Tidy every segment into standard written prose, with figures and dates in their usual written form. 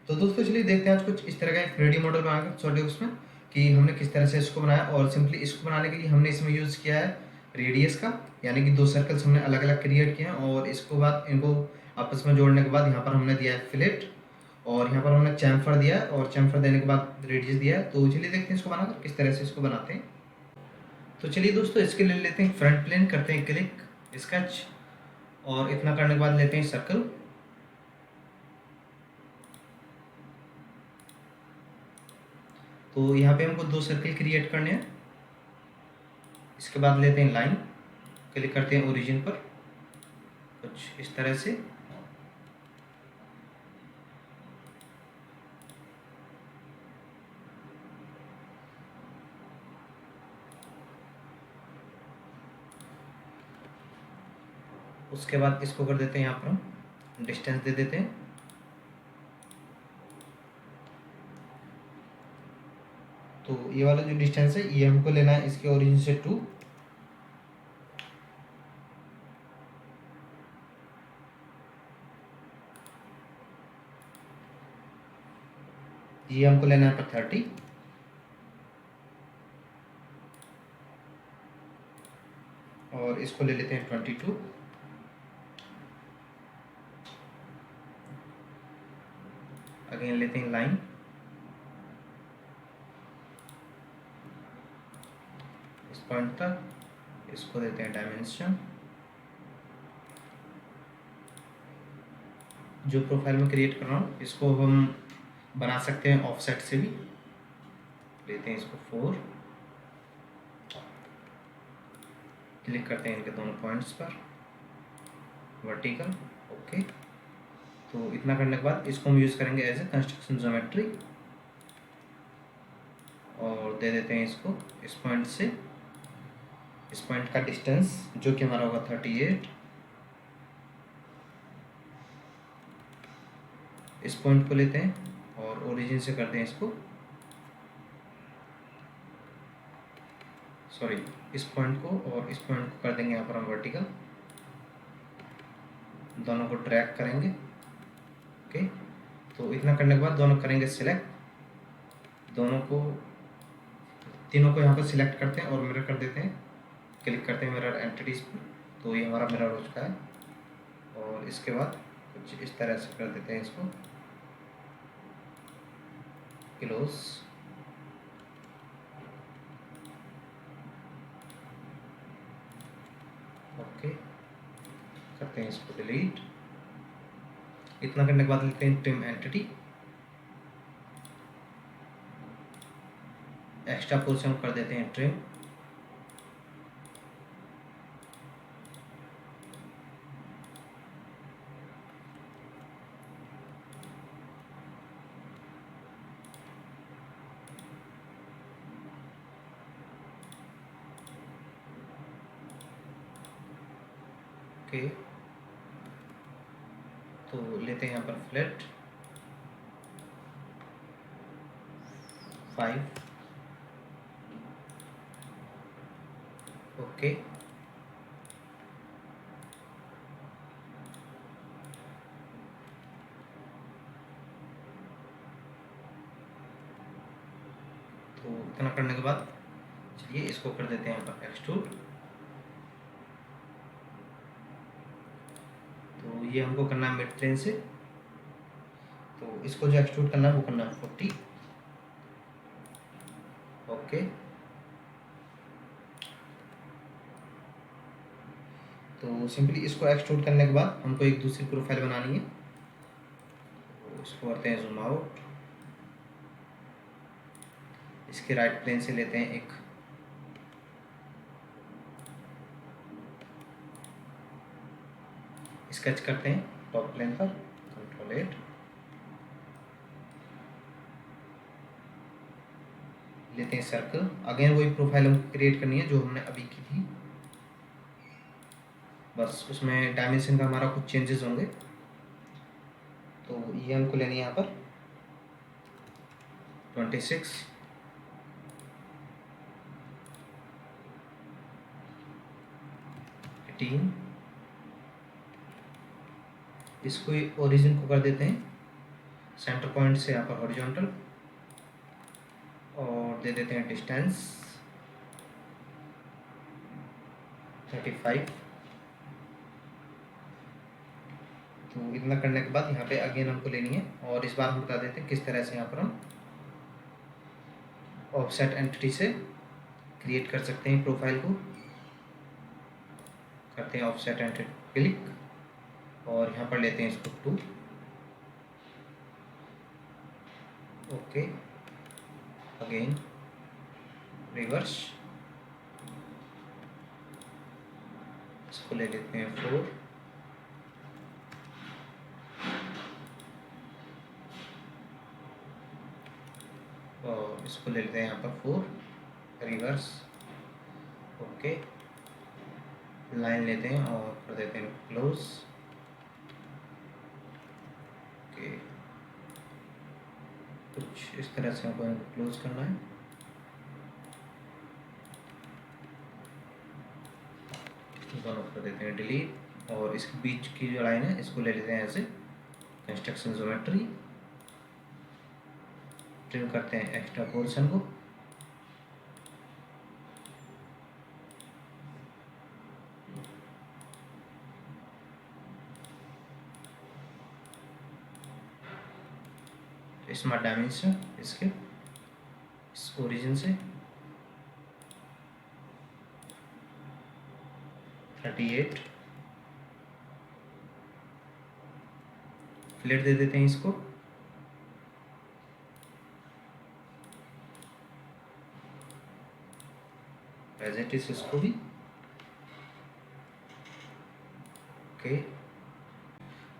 तो दोस्तों चलिए देखते हैं आज कुछ इस तरह का एक 3D मॉडल बनाकर सॉलिडवर्क्स में कि हमने किस तरह से इसको बनाया। और सिंपली इसको बनाने के लिए हमने इसमें यूज़ किया है रेडियस का, यानी कि 2 सर्कल्स हमने अलग अलग क्रिएट किए हैं और इसको बाद इनको आपस में जोड़ने के बाद यहाँ पर हमने दिया है फिलेट और यहाँ पर हमने चैम्फर दिया है और चैम्फर देने के बाद रेडियस दिया है। तो चलिए देखते हैं इसको बनाकर किस तरह से इसको बनाते हैं। तो चलिए दोस्तों इसके लिए लेते हैं फ्रंट प्लेन, करते हैं क्लिक स्केच और इतना करने के बाद लेते हैं सर्कल। तो यहाँ पे हमको 2 सर्कल क्रिएट करने हैं। इसके बाद लेते हैं लाइन, क्लिक करते हैं ओरिजिन पर कुछ इस तरह से। उसके बाद इसको कर देते हैं यहाँ पर हम डिस्टेंस दे देते हैं। तो ये वाला जो डिस्टेंस है ये हमको लेना है इसके ओरिजिन से 2। ये हमको लेना है पर 30 और इसको ले लेते हैं 22। अगेन लेते हैं लाइन, इस पॉइंट तक, इसको देते हैं डायमेंशन। जो प्रोफाइल में क्रिएट कर रहा हूँ इसको हम बना सकते हैं ऑफसेट से भी। लेते हैं इसको 4, क्लिक करते हैं इनके दोनों पॉइंट्स पर वर्टिकल। ओके, तो इतना करने के बाद इसको हम यूज़ करेंगे एज ए कंस्ट्रक्शन ज्योमेट्री और दे देते हैं इसको इस पॉइंट से इस पॉइंट का डिस्टेंस जो कि हमारा होगा 38। इस पॉइंट को लेते हैं और ओरिजिन से करते हैं इसको, सॉरी इस पॉइंट को और इस पॉइंट को कर देंगे यहाँ पर हम वर्टिकल। दोनों को ड्रैग करेंगे। ओके, तो इतना करने के बाद दोनों करेंगे सिलेक्ट, तीनों को यहाँ पर सिलेक्ट करते हैं और मिरर कर देते हैं। क्लिक करते हैं मिरर एंटिटीज पर, तो ये हमारा मिरर हो चुका है। और इसके बाद कुछ इस तरह से कर देते हैं इसको क्लोज। ओके, करते हैं इसको डिलीट। इतना करने के बाद लेते हैं ट्रिम एंटिटी, एक्स्ट्रा पोर्शन कर देते हैं ट्रिम। ओके, तो लेते हैं यहाँ पर फ्लैट 5। ओके, तो इतना करने के बाद चलिए इसको कर देते हैं यहाँ पर एक्सट्रूड। तो ये हमको करना है मिड प्लेन से, तो इसको जो एक्सट्रूड करना है वो करना है 40। ओके, तो सिंपली इसको एक्सट्रूड करने के बाद हमको एक दूसरी प्रोफाइल बनानी है। तो इसको करते हैं जूम आउट, इसके राइट प्लेन से लेते हैं एक स्केच करते हैं टॉप प्लेन पर, कंट्रोल 8। लेते हैं सर्कल, अगेन वही प्रोफाइल हमको क्रिएट करनी है जो हमने अभी की थी, बस उसमें डायमेंशन का हमारा कुछ चेंजेस होंगे। तो ये हमको लेनी है यहाँ पर 26, इसको ओरिजिन को कर देते हैं सेंटर पॉइंट से यहाँ पर हॉरिजॉन्टल, और दे देते हैं डिस्टेंस 35। तो इतना करने के बाद यहाँ पे अगेन हमको लेनी है, और इस बार हम बता देते हैं किस तरह से यहाँ पर हम ऑफसेट एंटिटी से क्रिएट कर सकते हैं प्रोफाइल को। करते हैं ऑफसेट एंटिटी क्लिक, और यहाँ पर लेते हैं इसको 2। ओके, अगेन रिवर्स, इसको ले लेते हैं 4, और इसको ले लेते हैं यहाँ पर 4 रिवर्स। ओके, लाइन लेते हैं और कर देते हैं क्लोज। ओके, कुछ इस तरह से हमको क्लोज करना है। दोनों कर देते हैं डिलीट, और इसके बीच की जो लाइन है इसको ले लेते हैं ऐसे कंस्ट्रक्शन ज्योमेट्री, ट्रिम करते हैं एक्स्ट्रा पोर्शन को। स्मार्ट डायमेंशन इसके इस ओरिजिन से 38, फ्लेट दे देते हैं इसको, एज इट इज इसको भी। ओके,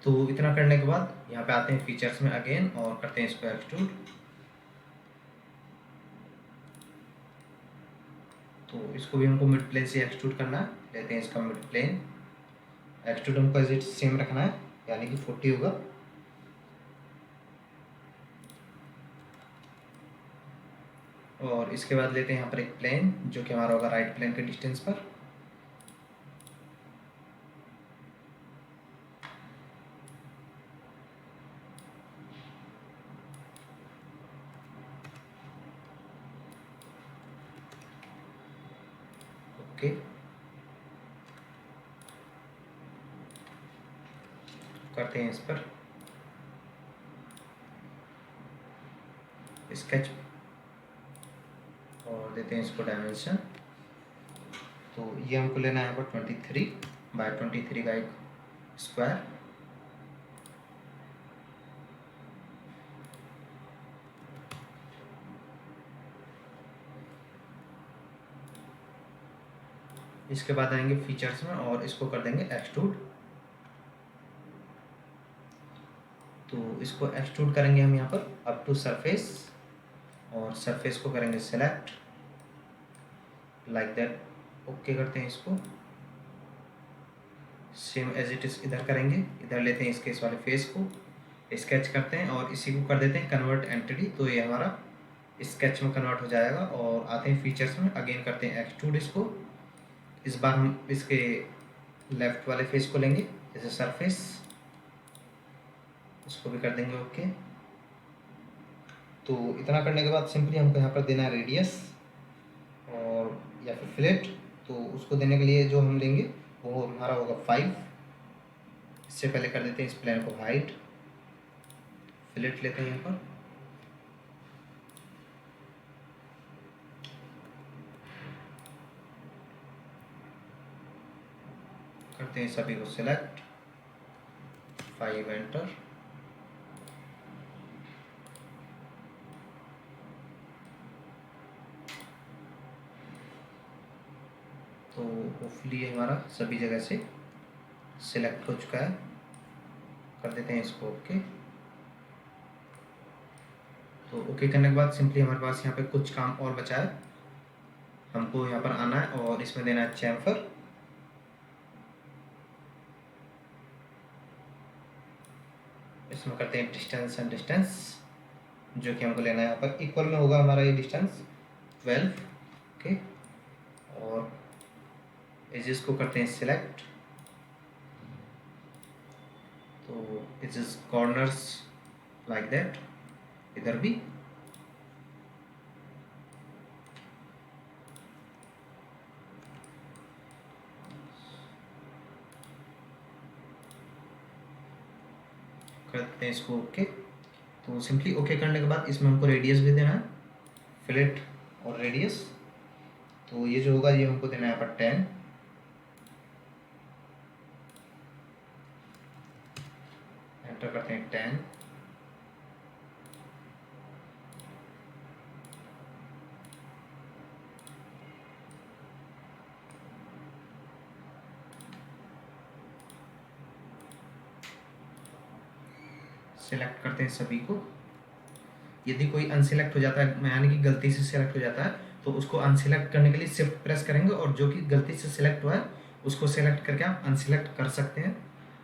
तो इतना करने के बाद यहाँ पे आते हैं फीचर्स में अगेन, और करते हैं इसको एक्सट्रूड। तो इसको भी हमको मिड प्लेन से एक्सट्रूड करना है। लेते हैं इसका मिड प्लेन, एक्सट्रूड हमको एज इट सेम रखना है, यानी कि 40 होगा। और इसके बाद लेते हैं यहाँ पर एक प्लेन जो कि हमारा होगा राइट प्लेन के डिस्टेंस पर। ओके, करते हैं इस पर स्केच, और देते हैं इसको डायमेंशन। तो ये हमको लेना है यहाँ पर 23 का एक स्क्वायर। इसके बाद आएंगे फीचर्स में, और इसको कर देंगे एक्सट्रूड। तो इसको एक्सट्रूड करेंगे हम यहाँ पर अप टू सरफेस, और सरफेस को करेंगे सेलेक्ट लाइक दैट। ओके, करते हैं इसको सेम एज इट इज इधर करेंगे। इधर लेते हैं इसके इस वाले फेस को स्केच करते हैं, और इसी को कर देते हैं कन्वर्ट एंटिटी। तो ये हमारा स्केच में कन्वर्ट हो जाएगा। और आते हैं फीचर्स में, अगेन करते हैं एक्सट्रूड इसको। इस बार हम इसके लेफ्ट वाले फेस को लेंगे जैसे सरफेस, इसको भी कर देंगे ओके। तो इतना करने के बाद सिंपली हमको यहाँ पर देना है रेडियस और या फिर फिलेट। तो उसको देने के लिए जो हम देंगे वो हमारा होगा 5। इससे पहले कर देते हैं इस प्लेन को हाइट, फिलेट लेते हैं यहाँ पर, करते हैं सभी को सिलेक्ट, 5 एंटर। तो होपफुली हमारा सभी जगह से सिलेक्ट हो चुका है। कर देते हैं इसको ओके। तो ओके करने के बाद सिंपली हमारे पास यहाँ पे कुछ काम और बचा है। हमको यहाँ पर आना है और इसमें देना है चैम्फर। इसमें करते हैं डिस्टेंस एंड डिस्टेंस, जो कि हमको लेना है यहाँ पर इक्वल में होगा हमारा ये डिस्टेंस 12 ओके। और एजेस को करते हैं सिलेक्ट। तो एजेस कॉर्नर्स लाइक दैट, इधर भी। करते हैं इसको ओके। तो सिंपली ओके करने के बाद इसमें हमको रेडियस भी देना है, फिलेट और रेडियस। तो ये जो होगा ये हमको देना है यहाँ पर 10, एंटर करते हैं 10। सिलेक्ट करते हैं सभी को। यदि कोई अनसिलेक्ट हो जाता है, यानी कि गलती से सिलेक्ट हो जाता है, तो उसको अनसिलेक्ट करने के लिए शिफ्ट प्रेस करेंगे और जो कि गलती से सिलेक्ट हुआ है उसको सिलेक्ट करके आप अनसिलेक्ट कर सकते हैं।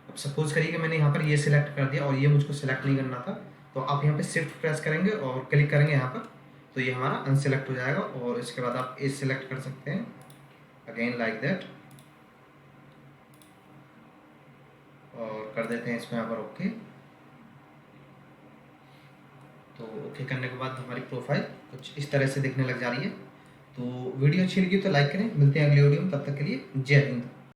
अब सपोज करिए कि मैंने यहाँ पर ये सिलेक्ट कर दिया और ये मुझको सिलेक्ट नहीं करना था, तो आप यहाँ पे शिफ्ट प्रेस करेंगे और क्लिक करेंगे यहाँ पर, तो ये हमारा अनसिलेक्ट हो जाएगा। और इसके बाद आप ए सिलेक्ट कर सकते हैं, अगेन लाइक दैट, और कर देते हैं इसमें यहाँ पर ओके। तो ओके करने के बाद हमारी प्रोफाइल कुछ इस तरह से दिखने लग जा रही है। तो वीडियो अच्छी लगी तो लाइक करें, मिलते हैं अगली वीडियो में, तब तक के लिए जय हिंद।